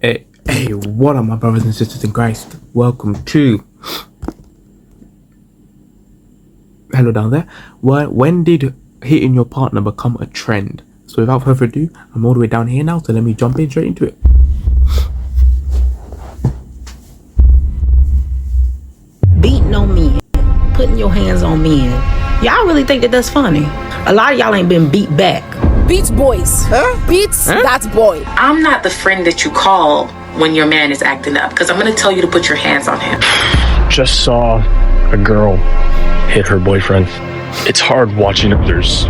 Hey, what up, my brothers and sisters in Christ? Welcome to. Hello down there. When did hitting your partner become a trend? So without further ado, I'm all the way down here now, so let me jump in straight into it. Beating on men, putting your hands on men. Y'all really think that that's funny? A lot of y'all ain't been beat back. Beats boys. Huh? Beats, that's boy. I'm not the friend that you call when your man is acting up, because I'm going to tell you to put your hands on him. Just saw a girl hit her boyfriend. It's hard watching others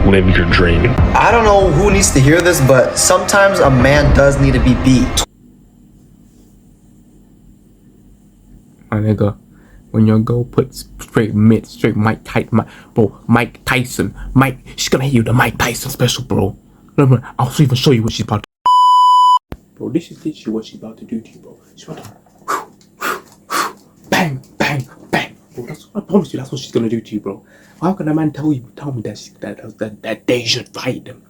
live your dream. I don't know who needs to hear this, but sometimes a man does need to be beat. My nigga, when your girl puts straight Mike Tyson, she's gonna hit you the Mike Tyson special, bro. Remember, I'll even show you what she's about to. Bro, this is literally what she's about to do to you, bro. She's about to bang, bang, bang. Bro, I promise you, that's what she's gonna do to you, bro. How can a man tell me that they should fight them?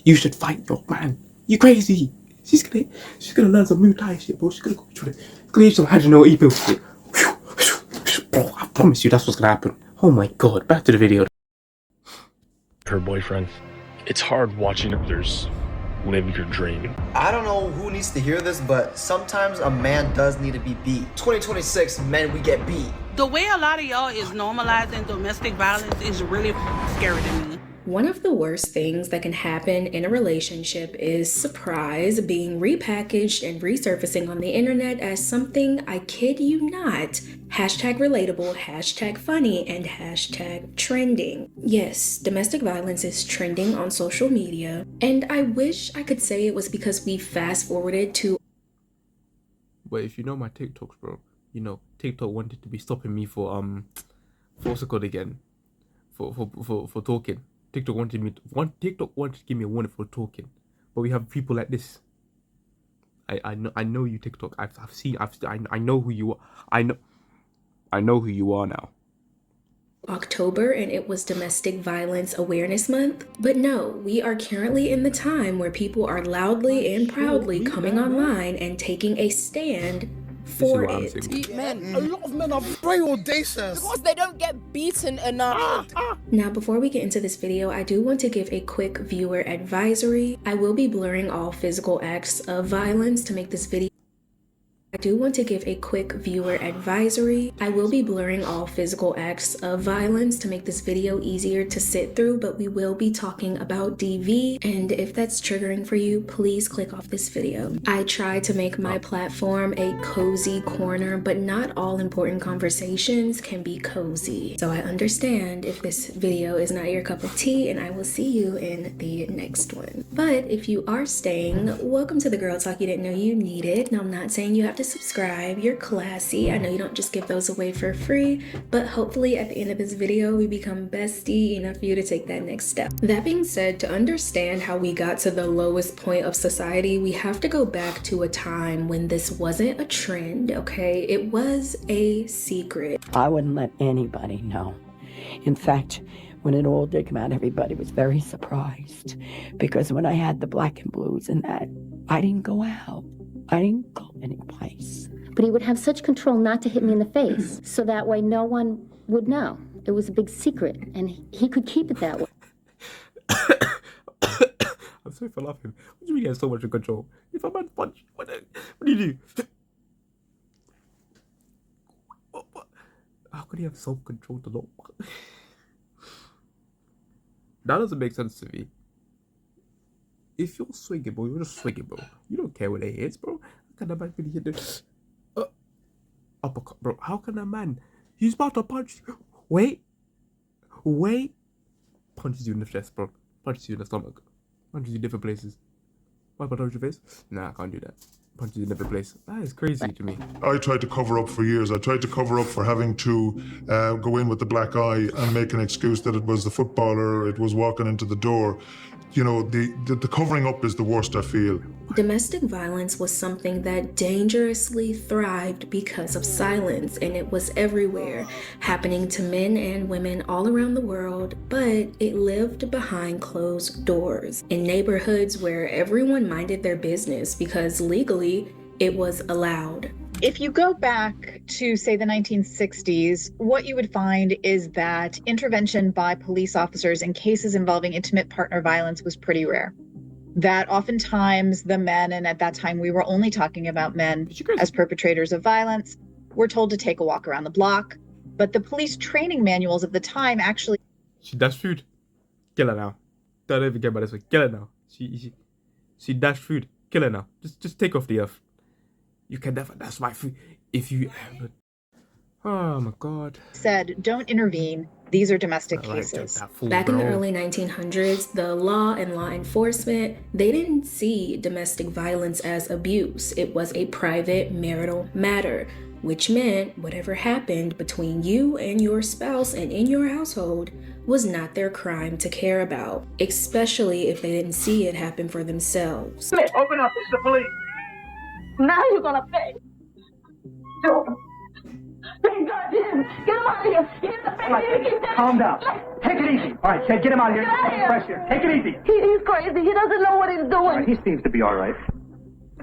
You should fight your man. You crazy? She's gonna learn some Muay Thai shit, bro. She's gonna go through some Hadronal E-pill shit. Bro, I promise you, that's what's gonna happen. Oh my god, back to the video. Her boyfriend. It's hard watching others live your dream. I don't know who needs to hear this, but sometimes a man does need to be beat. 2026, men, we get beat. The way a lot of y'all is normalizing domestic violence is really scary to me. One of the worst things that can happen in a relationship is surprise being repackaged and resurfacing on the internet as something, I kid you not, #relatable, #funny, and #trending. Yes, domestic violence is trending on social media, and I wish I could say it was because we fast forwarded to. But if you know my TikToks, bro, you know TikTok wanted to be stopping me for what's it called again? For talking. TikTok wanted to give me a warning for talking, but we have people like this. I know you, TikTok. I know who you are. I know who you are now. October, and it was Domestic Violence Awareness Month. But no, we are currently in the time where people are loudly and proudly coming online and taking a stand for it. Men, a lot of men are very audacious because they don't get beaten enough. Now, before we get into this video, I do want to give a quick viewer advisory. I will be blurring all physical acts of violence to make this video. I do want to give a quick viewer advisory. I will be blurring all physical acts of violence to make this video easier to sit through, but we will be talking about DV, and if that's triggering for you, please click off this video. I try to make my platform a cozy corner, but not all important conversations can be cozy. So I understand if this video is not your cup of tea, and I will see you in the next one. But if you are staying, welcome to the Girl Talk you didn't know you needed. Now, I'm not saying you have to subscribe. You're classy. I know you don't just give those away for free, but hopefully at the end of this video we become bestie enough for you to take that next step. That being said, to understand how we got to the lowest point of society, we have to go back to a time when this wasn't a trend, okay? It was a secret. I wouldn't let anybody know. In fact, when it all did come out, everybody was very surprised, because when I had the black and blues and that, I didn't go out. I didn't go any place. But he would have such control not to hit me in the face, so that way no one would know. It was a big secret, and he could keep it that way. I'm sorry for laughing. What do you mean he has so much control? If a man punch, what do you do? How could he have self-control to not? That doesn't make sense to me. If you're swinging, bro, you're just swinging, bro. You don't care what it is, bro. How can a man really hit the uppercut, bro? How can a man? He's about to punch you. Wait. Punches you in the chest, bro. Punches you in the stomach. Punches you in different places. What about touch your face? Nah, I can't do that. Punches you in different places. That is crazy to me. I tried to cover up for years. I tried to cover up for having to go in with the black eye and make an excuse that it was the footballer, it was walking into the door. You know, the covering up is the worst, I feel. Domestic violence was something that dangerously thrived because of silence, and it was everywhere, happening to men and women all around the world, but it lived behind closed doors, in neighborhoods where everyone minded their business because legally thankfully, it was allowed. If you go back to, say, the 1960s, what you would find is that intervention by police officers in cases involving intimate partner violence was pretty rare. That oftentimes the men, and at that time we were only talking about men as perpetrators of violence, were told to take a walk around the block. But the police training manuals of the time actually... She dashed food. Kill her now. Don't even get about this one. Kill her now. She dashed food. Kill her now. Just take off the earth. You can never. That's my food. If you ever. Oh my God. Said, don't intervene. These are domestic cases. Back in the early 1900s, the law and law enforcement, they didn't see domestic violence as abuse. It was a private marital matter, which meant whatever happened between you and your spouse and in your household was not their crime to care about, especially if they didn't see it happen for themselves. Open up, it's the police. Now you're gonna pay. Thank God, Jim. Get him out of here. Calm down. Take it easy. All right, Ted, get him out of here. Fresh here. Take it easy. He's crazy. He doesn't know what he's doing. All right, he seems to be all right.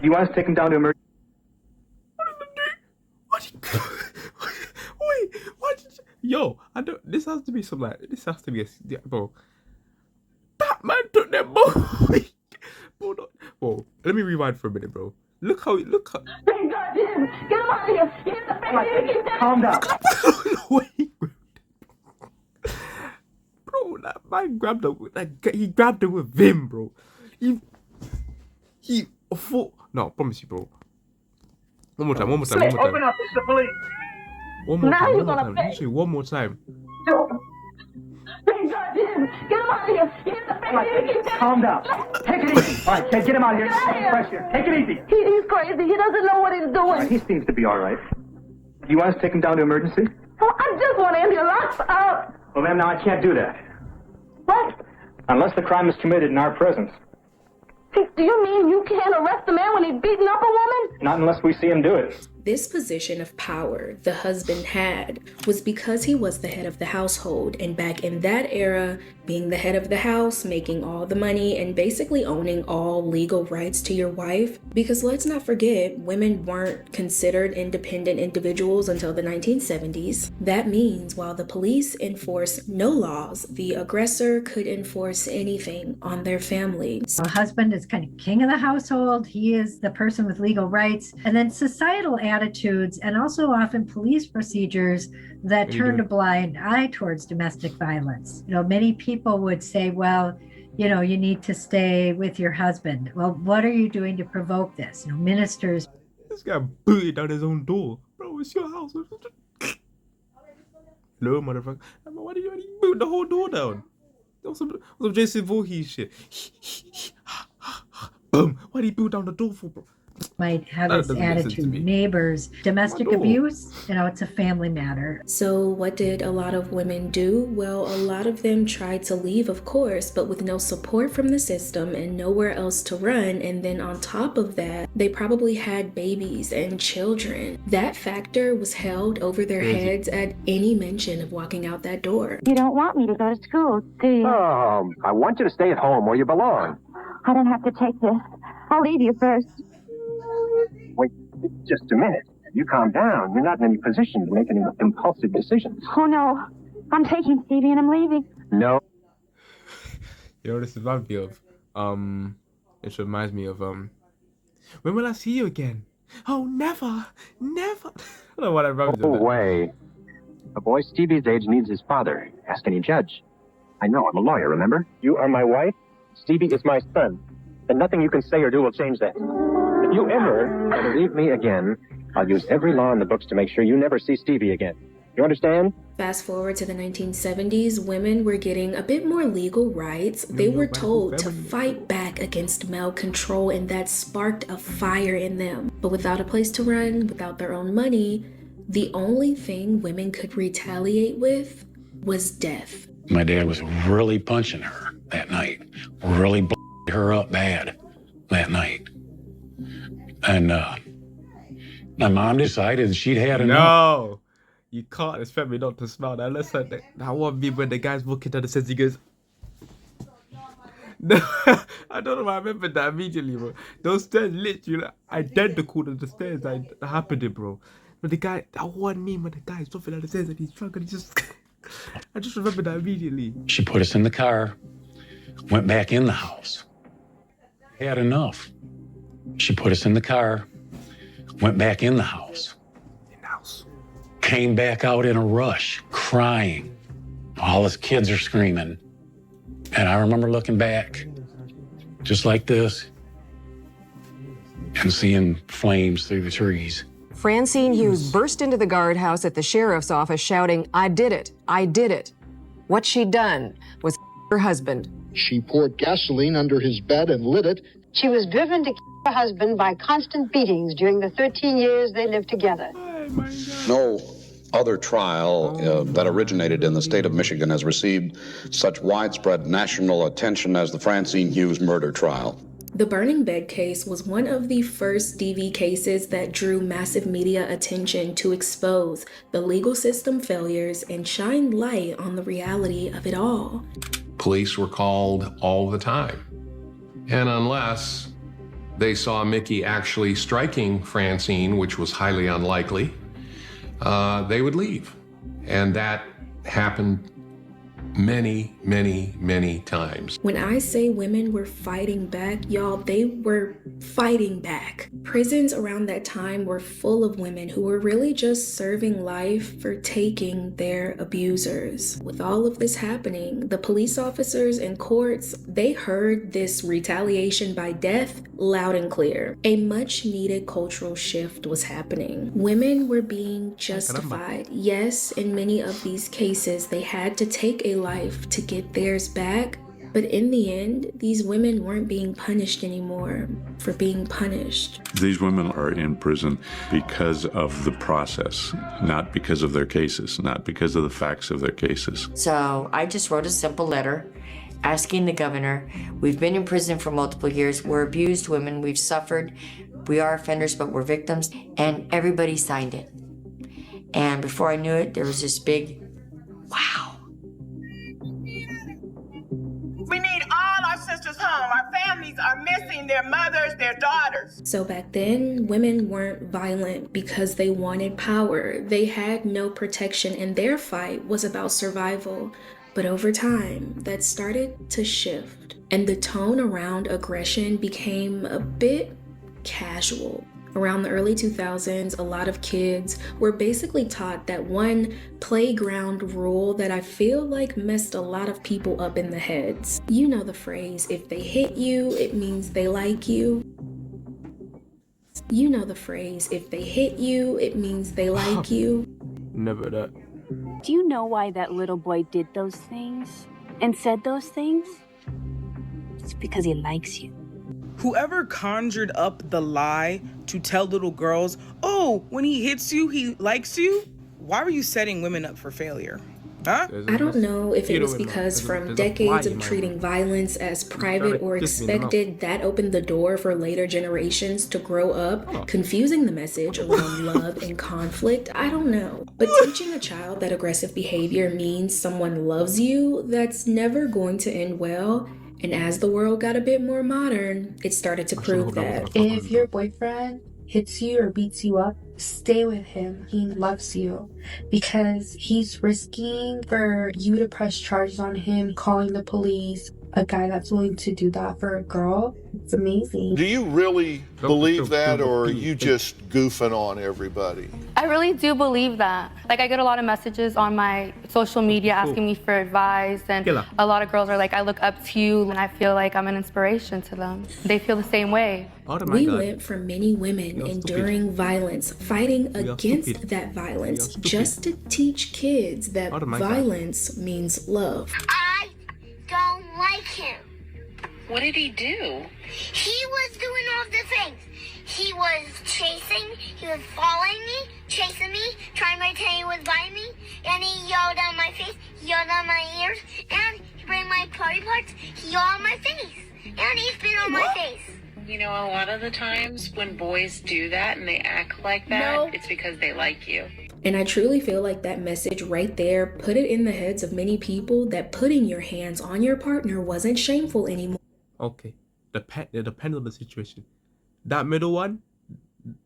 You want us to take him down to emergency? Wait, what? Yo, I don't. This has to be some like. This has to be a bro. That man took them both. Bro, let me rewind for a minute, bro. Look how. Thank God, Jim. Get him out of here. Calm down. Bro, that man grabbed her. He grabbed her with vim, bro. He fought. No, I promise you, bro. One more time. Open up, it's the police. One more time. Let me show you one more time. Thank God, Jim. Get him out of here. Calm down. Take it easy. All right, Ted, get him out of here. Fresh here. Take it easy. He's crazy. He doesn't know what he's doing. All right, he seems to be all right. You want us to take him down to emergency? Oh, I just want him locked up. Well, ma'am, now I can't do that. What? Unless the crime is committed in our presence. Do you mean you can't arrest a man when he's beating up a woman? Not unless we see him do it. This position of power the husband had was because he was the head of the household, and back in that era, being the head of the house, making all the money, and basically owning all legal rights to your wife. Because let's not forget, women weren't considered independent individuals until the 1970s. That means while the police enforce no laws, the aggressor could enforce anything on their family. The husband is kind of king of the household. He is the person with legal rights. And then societal attitudes and also often police procedures that turned a blind eye towards domestic violence. You know, many people would say, well, you know, you need to stay with your husband. Well, what are you doing to provoke this? You know, ministers. This guy booted down his own door. Bro, it's your house. No, motherfucker. Why did you boot the whole door down? That was some Jason Voorhees shit. Boom. Why did he boot down the door for, bro? Might have this attitude. Neighbors, domestic abuse, you know, it's a family matter. So what did a lot of women do? Well, a lot of them tried to leave, of course, but with no support from the system and nowhere else to run. And then on top of that, they probably had babies and children. That factor was held over their heads at any mention of walking out that door. You don't want me to go to school, do you? Oh, I want you to stay at home where you belong. I don't have to take this. I'll leave you first. Wait just a minute. You calm down. You're not in any position to make any impulsive decisions. Oh, no. I'm taking Stevie and I'm leaving. No. You know, this reminds me of, it reminds me of, when will I see you again? Oh, never. I don't know what I reminds me of. No way. A boy Stevie's age needs his father. Ask any judge. I know, I'm a lawyer, remember? You are my wife. Stevie is my son. And nothing you can say or do will change that. If you ever try to leave me again, I'll use every law in the books to make sure you never see Stevie again. You understand? Fast forward to the 1970s, women were getting a bit more legal rights. They were told to fight back against male control, and that sparked a fire in them. But without a place to run, without their own money, the only thing women could retaliate with was death. My dad was really punching her that night, really her up bad that night. And my mom decided she'd had enough. No, you can't expect me not to smile that. Listen, that one meme when the guy's walking down the stairs, he goes, I don't know why I remembered that immediately, bro. Those stairs literally like, identical to the stairs that happened in, bro. But the guy, that one meme when the guy is dropping down the stairs and he's drunk and he just... I just remember that immediately. She put us in the car, went back in the house. Had enough. She put us in the car, went back in the house. Came back out in a rush, crying. All his kids are screaming. And I remember looking back, just like this, and seeing flames through the trees. Francine Hughes burst into the guardhouse at the sheriff's office shouting, "I did it, I did it." What she'd done was her husband. She poured gasoline under his bed and lit it. She was driven to kill her husband by constant beatings during the 13 years they lived together. No other trial that originated in the state of Michigan has received such widespread national attention as the Francine Hughes murder trial. The burning bed case was one of the first DV cases that drew massive media attention to expose the legal system failures and shine light on the reality of it all. Police were called all the time. And unless they saw Mickey actually striking Francine, which was highly unlikely, they would leave. And that happened many, many, many times. When I say women were fighting back, y'all, they were fighting back. Prisons around that time were full of women who were really just serving life for taking their abusers. With all of this happening, the police officers and courts, they heard this retaliation by death loud and clear. A much needed cultural shift was happening. Women were being justified. Yes, in many of these cases, they had to take a life to get theirs back, but in the end, these women weren't being punished anymore for being punished. These women are in prison because of the process, not because of their cases, not because of the facts of their cases. So I just wrote a simple letter asking the governor, we've been in prison for multiple years, we're abused women, we've suffered, we are offenders, but we're victims, and everybody signed it. And before I knew it, there was this big, wow. We need all our sisters home. Our families are missing their mothers, their daughters. So back then, women weren't violent because they wanted power. They had no protection and their fight was about survival. But over time, that started to shift. And the tone around aggression became a bit casual. Around the early 2000s, a lot of kids were basically taught that one playground rule that I feel like messed a lot of people up in the heads. You know the phrase, if they hit you, it means they like you. You know the phrase, if they hit you, it means they like you. Never that. Do you know why that little boy did those things and said those things? It's because he likes you. Whoever conjured up the lie to tell little girls, oh, when he hits you, he likes you? Why were you setting women up for failure? Huh? I don't know if it was because from decades of treating violence as private or expected, that opened the door for later generations to grow up, confusing the message around love and conflict. I don't know. But teaching a child that aggressive behavior means someone loves you, that's never going to end well. And as the world got a bit more modern, it started to prove that. If your boyfriend hits you or beats you up, stay with him. He loves you because he's risking for you to press charges on him, calling the police. A guy that's willing to do that for a girl, it's amazing. Do you really believe that, or are you just goofing on everybody? I really do believe that. Like, I get a lot of messages on my social media asking me for advice, and a lot of girls are like, I look up to you, and I feel like I'm an inspiration to them. They feel the same way. We went from many women enduring violence, fighting against that violence, just to teach kids that violence means love. I don't like him. What did he do? He was doing all the things. He was chasing, he was following me, chasing me, trying to pretend he was by me, and he yelled at my face, he yelled at my ears, and he bring my body parts, he yelled at my face, and he spit on my face. You know, a lot of the times when boys do that and they act like that, it's because they like you. And I truly feel like that message right there put it in the heads of many people that putting your hands on your partner wasn't shameful anymore. Okay. It depends on the situation. That middle one,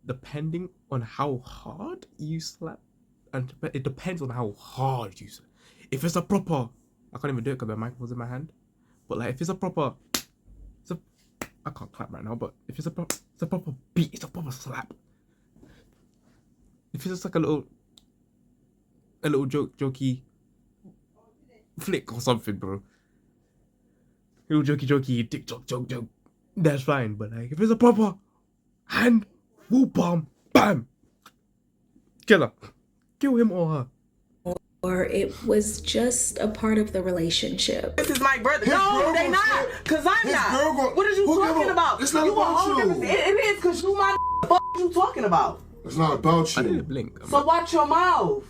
depending on how hard you slap, and it depends on how hard you slap. If it's a proper, I can't even do it because my mic was in my hand. But like, if it's a proper, I can't clap right now. But if it's a proper beat, it's a proper slap. If it's just like a little jokey flick or something, bro. Little jokey dick joke. That's fine. But like, if it's a proper hand, whoop, bomb, bam, kill her, kill him or her. Or it was just a part of the relationship. This is my brother. No, they not. Cause I'm not. What are you talking about? It's not you about you. It is cause you my fuck you talking about. It's not about you. I didn't blink. So watch your mouth.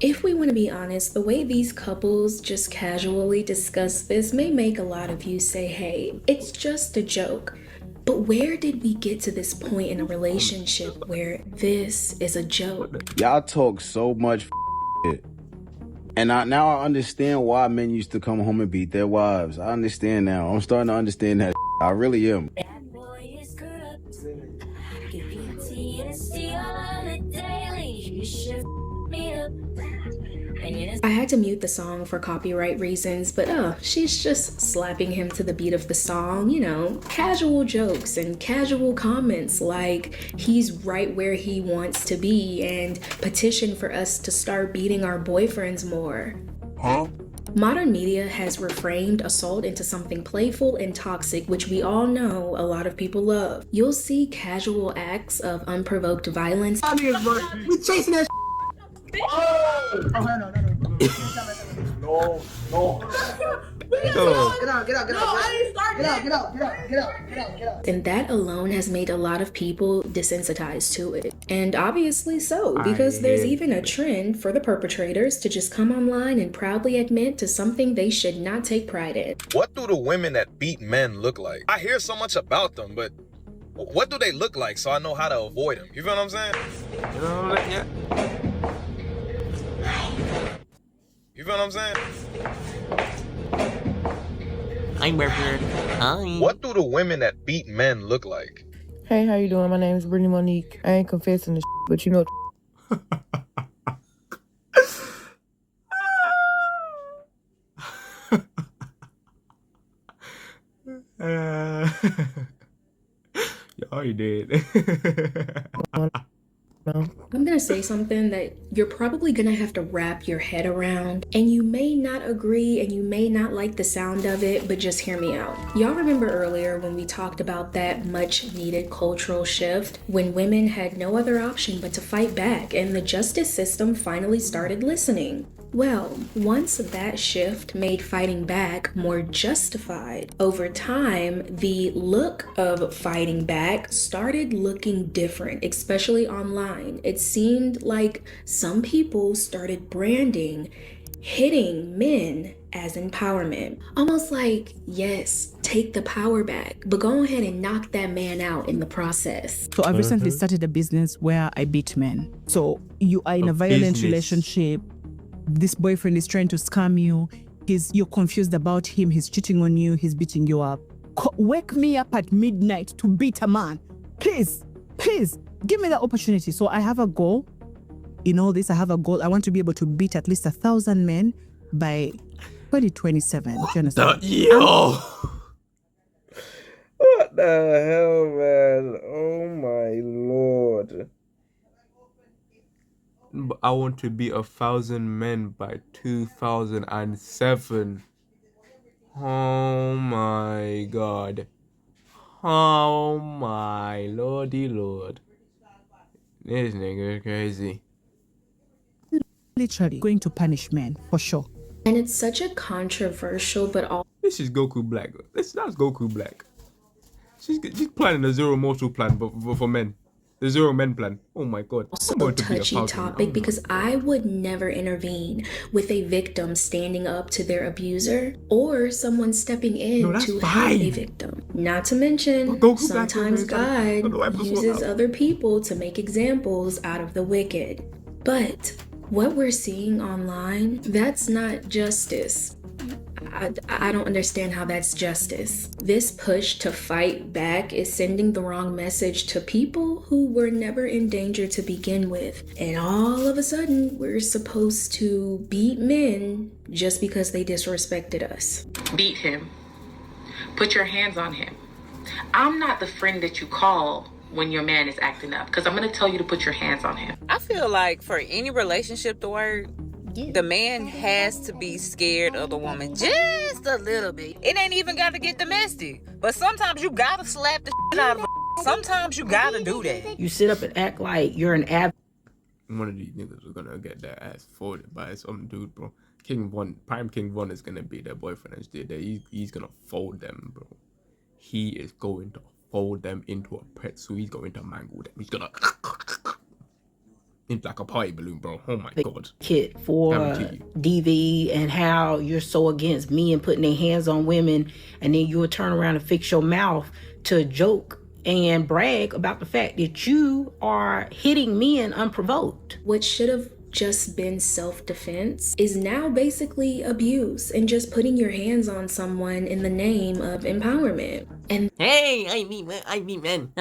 If we want to be honest, the way these couples just casually discuss this may make a lot of you say, hey, it's just a joke. But where did we get to this point in a relationship where this is a joke? Y'all talk so much shit. And now I understand why men used to come home and beat their wives. I understand now. I'm starting to understand that. I really am. I had to mute the song for copyright reasons, but she's just slapping him to the beat of the song, you know, casual jokes and casual comments like he's right where he wants to be and petition for us to start beating our boyfriends more. Huh? Modern media has reframed assault into something playful and toxic, which we all know a lot of people love. You'll see casual acts of unprovoked violence. We chasing that. No. And that alone has made a lot of people desensitized to it. And obviously so, because there's even a trend for the perpetrators to just come online and proudly admit to something they should not take pride in. What do the women that beat men look like? I hear so much about them, but what do they look like so I know how to avoid them? You feel what I'm saying? You feel what I'm saying? I'm Burford. Hi. What do the women that beat men look like? Hey, how you doing? My name is Brittany Monique. I ain't confessing the but you know. Y'all, you did. I'm gonna say something that you're probably gonna have to wrap your head around, and you may not agree and you may not like the sound of it, but just hear me out. Y'all remember earlier when we talked about that much needed cultural shift when women had no other option but to fight back and the justice system finally started listening? Well, once that shift made fighting back more justified, over time, the look of fighting back started looking different, especially online. It seemed like some people started branding hitting men as empowerment. Almost like, yes, take the power back, but go ahead and knock that man out in the process. So I've recently started a business where I beat men. So you are in a violent relationship. This boyfriend is trying to scam you. You're confused about him. He's cheating on you. He's beating you up. Wake me up at midnight to beat a man. Please, give me that opportunity. So I have a goal. In all this, I have a goal. I want to be able to beat at least 1,000 men by 2027. Do you understand? What the hell, man? Oh my Lord. I want to be 1,000 men by 2007. Oh my God. Oh my Lordy Lord. This nigga is crazy. Literally going to punish men, for sure. And it's such a controversial but all. This is Goku Black. That's Goku Black. She's planning a zero mortal plan for men. The zero men plan. Oh my God. Also a touchy topic because I would never intervene with a victim standing up to their abuser or someone stepping in to help a victim. Not to mention, sometimes God uses other people to make examples out of the wicked. But What we're seeing online, that's not justice. I don't understand how that's justice. This push to fight back is sending the wrong message to people who were never in danger to begin with. And all of a sudden, we're supposed to beat men just because they disrespected us. Beat him. Put your hands on him. I'm not the friend that you call when your man is acting up, because I'm going to tell you to put your hands on him. I feel like for any relationship to work, the man has to be scared of the woman just a little bit. It ain't even got to get domestic. But sometimes you got to slap the shit out of her. Sometimes you got to do that. You sit up and act like you're an One of these niggas is gonna get their ass folded by some dude, bro. Prime King Von is gonna be their boyfriend and shit. He's gonna fold them, bro. He is going to fold them into a pretzel. He's going to mangle them. He's gonna into like a party balloon, bro. Oh my god. Kid for DV and how you're so against men putting their hands on women, and then you'll turn around and fix your mouth to joke and brag about the fact that you are hitting men unprovoked. What should have just been self-defense is now basically abuse and just putting your hands on someone in the name of empowerment. And hey, I mean men.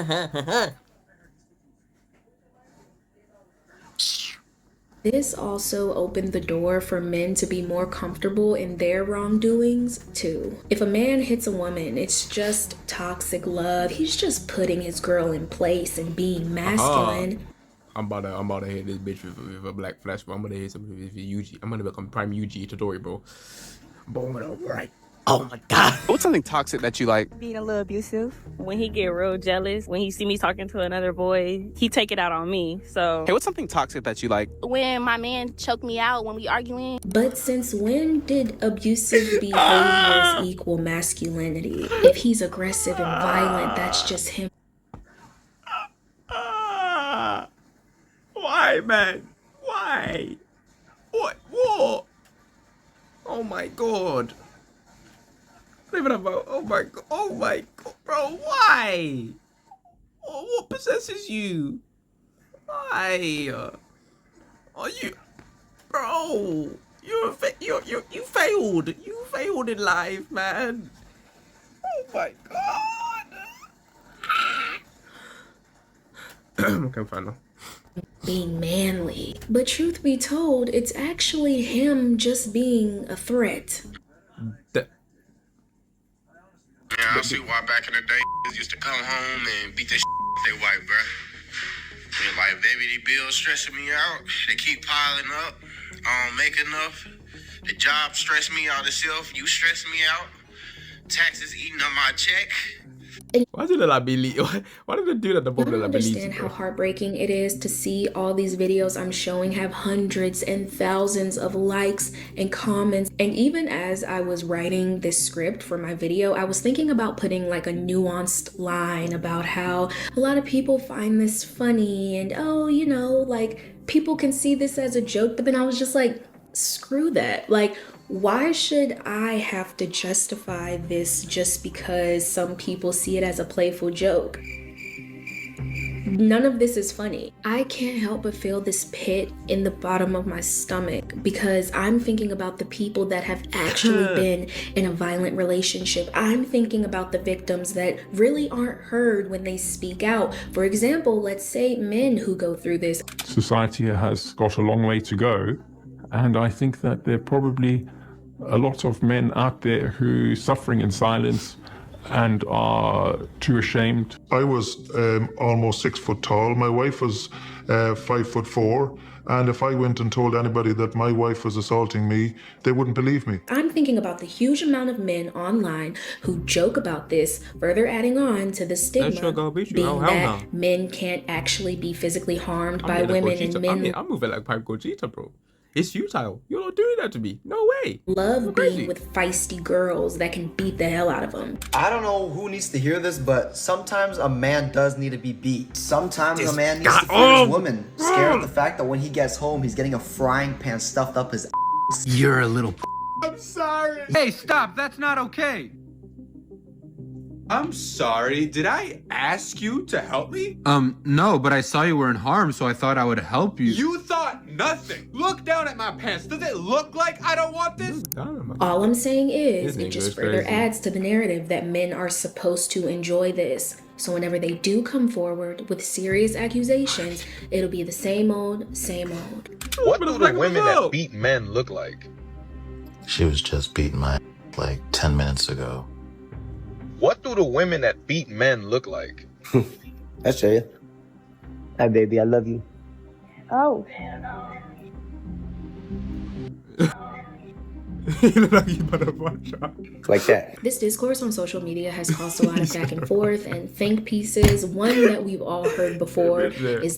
this also opened the door for men to be more comfortable in their wrongdoings too. If a man hits a woman, it's just toxic love. He's just putting his girl in place and being masculine. I'm about to hit this bitch with a black flash, bro. I'm gonna hit something with Yuji. I'm gonna become Prime Yuji Itadori, bro. Boom, right. Oh my god. What's something toxic that you like? Being a little abusive. When he get real jealous, when he see me talking to another boy, he take it out on me. So Hey, what's something toxic that you like? when my man choke me out when we arguing. But since when did abusive behaviors equal masculinity? If he's aggressive and violent, that's just him. Why, man? Why? What? Oh my god. Even about, oh my god, bro, why? What possesses you? Why? Are you, bro? You failed. You failed in life, man. Oh my god. Okay, fine now. Being manly. But truth be told, it's actually him just being a threat. Yeah, I see why back in the day used to come home and beat the shit out their wife, bruh. And like, baby, these bills stressing me out. They keep piling up. I don't make enough. The job stress me out itself. You stress me out. Taxes eating up my check. Why did I believe? Why did they do that? The I don't understand how heartbreaking it is to see all these videos I'm showing have hundreds and thousands of likes and comments. And even as I was writing this script for my video, I was thinking about putting like a nuanced line about how a lot of people find this funny and, oh, you know, like people can see this as a joke. But then I was just like, screw that. Like, why should I have to justify this just because some people see it as a playful joke? None of this is funny. I can't help but feel this pit in the bottom of my stomach because I'm thinking about the people that have actually been in a violent relationship. I'm thinking about the victims that really aren't heard when they speak out. For example, let's say men who go through this. Society has got a long way to go. And I think that there are probably a lot of men out there who are suffering in silence and are too ashamed. I was almost 6 foot tall. My wife was 5'4", and if I went and told anybody that my wife was assaulting me, they wouldn't believe me. I'm thinking about the huge amount of men online who joke about this, further adding on to the stigma being that men can't actually be physically harmed by women and men. I'm moving like Pipe Gogeta, bro. It's futile. You're not doing that to me. No way. Love being with feisty girls that can beat the hell out of them. I don't know who needs to hear this, but sometimes a man does need to be beat. Sometimes a man needs to fear his woman, scared of the fact that when he gets home, he's getting a frying pan stuffed up his ass. You're a little I'm sorry. Hey, stop. That's not okay. I'm sorry, did I ask you to help me? No, but I saw you were in harm, so I thought I would help you. You thought nothing. Look down at my pants. Does it look like I don't want this? All I'm saying is, This it just nigga is further crazy. adds to the narrative that men are supposed to enjoy this. So whenever they do come forward with serious accusations, it'll be the same old, same old. What do the women that beat men look like? She was just beating my like 10 minutes ago. What do the women that beat men look like? That's it. Hi, baby. I love you. Oh. Like that. This discourse on social media has caused a lot of back and forth and think pieces. One that we've all heard before is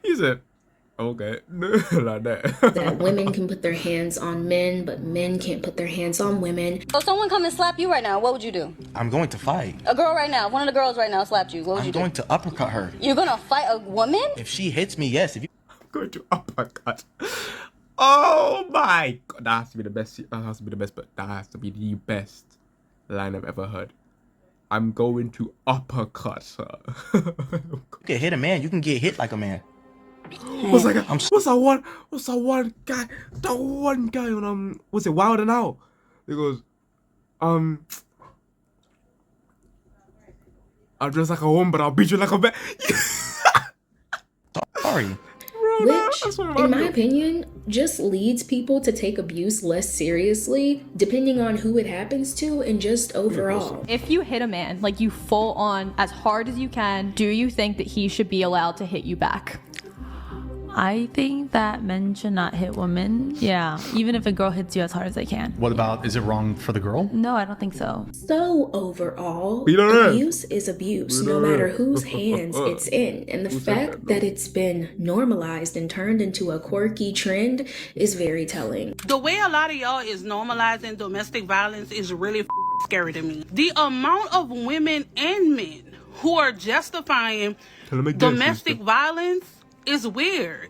He said, okay, like that. that women can put their hands on men, but men can't put their hands on women. So someone come and slap you right now, what would you do? I'm going to fight. A girl right now, one of the girls right now slapped you, what would you I'm do? going to uppercut her. You're gonna fight a woman? If she hits me, yes. If you going to uppercut. Oh my god, that has to be the best. That has to be the best, but that has to be the best line I've ever heard. I'm going to uppercut her. can hit a man, you can get hit like a man. What's that one guy? That one guy on what's it, Wild and Out? He goes, I'm dressed like a woman, but I'll beat you like a man. Sorry. Which, in my opinion, just leads people to take abuse less seriously, depending on who it happens to and just overall. If you hit a man, like you full on as hard as you can, do you think that he should be allowed to hit you back? I think that men should not hit women. Yeah, even if a girl hits you as hard as they can. What about, is it wrong for the girl? No, I don't think so. So overall, Beat her abuse is abuse, no matter whose hands it's in. And the fact that it's been normalized and turned into a quirky trend is very telling. The way a lot of y'all is normalizing domestic violence is really scary to me. The amount of women and men who are justifying domestic violence is weird.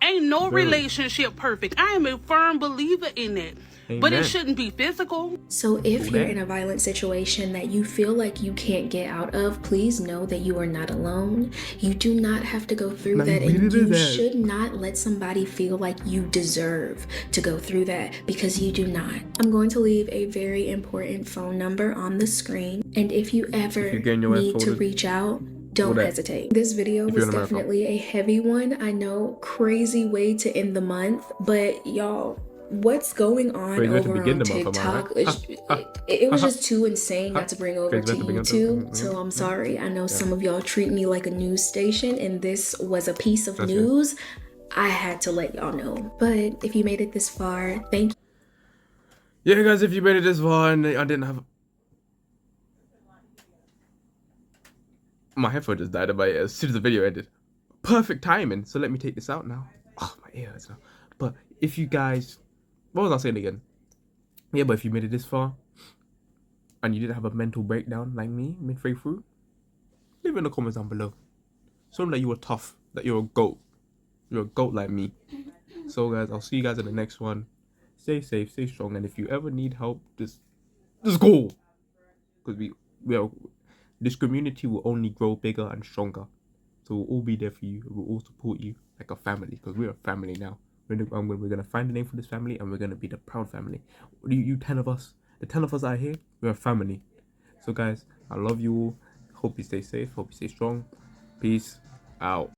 Ain't no relationship perfect. I am a firm believer in it. But it shouldn't be physical. So if you're in a violent situation that you feel like you can't get out of, please know that you are not alone. You do not have to go through that, and you should not let somebody feel like you deserve to go through that, because you do not. I'm going to leave a very important phone number on the screen, and if you ever need to reach out, don't hesitate. This video was definitely a heavy one. I know, crazy way to end the month, but y'all, what's going on over on TikTok? It was just too insane not to bring over to YouTube. So I'm sorry. I know some of y'all treat me like a news station, and this was a piece of news. I had to let y'all know. But if you made it this far, thank you. Yeah, guys, if you made it this far and I didn't have... My headphone just died in my ear as soon as the video ended. Perfect timing. So let me take this out now. Oh, my ears now. But if you guys... What was I saying again? Yeah, but if you made it this far and you didn't have a mental breakdown like me midway through, leave it in the comments down below. Show them that you were tough, that you're a goat. You're a goat like me. So guys, I'll see you guys in the next one. Stay safe, stay strong, and if you ever need help, just go. Because this community will only grow bigger and stronger. So we'll all be there for you. We'll all support you like a family, because we're a family now. We're going to find a name for this family, and we're going to be the proud family. You 10 of us, the 10 of us out here, we're a family. So guys, I love you all. Hope you stay safe. Hope you stay strong. Peace out.